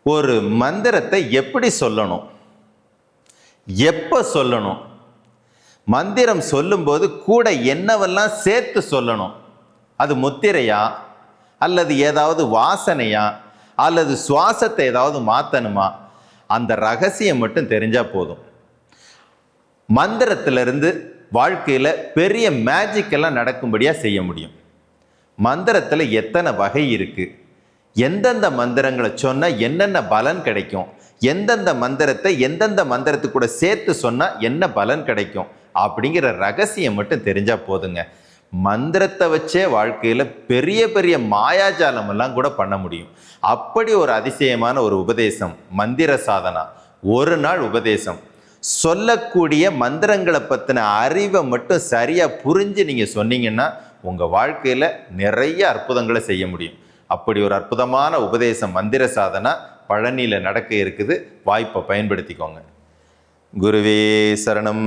ஒரு மந்திரத்தை எப்படி சொல்லணும், எப்போ சொல்லணும், மந்திரம் சொல்லும்போது கூட என்னவெல்லாம் சேர்த்து சொல்லணும், அது முத்திரையா அல்லது ஏதாவது வாசனையா அல்லது சுவாசத்தை ஏதாவது மாற்றணுமா, அந்த ரகசியம் மட்டும் தெரிஞ்சால் போதும். மந்திரத்திலிருந்து வாழ்க்கையில் பெரிய மேஜிக்கெல்லாம் நடக்கும்படியாக செய்ய முடியும். மந்திரத்தில் எத்தனை வகை இருக்குது, எந்தெந்த மந்திரங்களை சொன்னால் என்னென்ன பலன் கிடைக்கும், எந்தெந்த மந்திரத்தை எந்தெந்த மந்திரத்துக்கு கூட சேர்த்து சொன்னால் என்ன பலன் கிடைக்கும் அப்படிங்கிற ரகசியம் மட்டும் தெரிஞ்சால் போதுங்க. மந்திரத்தை வச்சே வாழ்க்கையில் பெரிய பெரிய மாயாஜாலம் எல்லாம் கூட பண்ண முடியும். அப்படி ஒரு அதிசயமான ஒரு உபதேசம் மந்திர சாதனா. ஒரு நாள் உபதேசம். சொல்லக்கூடிய மந்திரங்களை பற்றின அறிவை மட்டும் சரியாக புரிஞ்சு நீங்கள் சொன்னீங்கன்னா உங்கள் வாழ்க்கையில் நிறைய அற்புதங்களை செய்ய முடியும். அப்படி ஒரு அற்புதமான உபதேசம் மந்திர சாதனா பழனியில் நடக்க இருக்குது. வாய்ப்பை பயன்படுத்திக்கோங்க. குருவே சரணம்.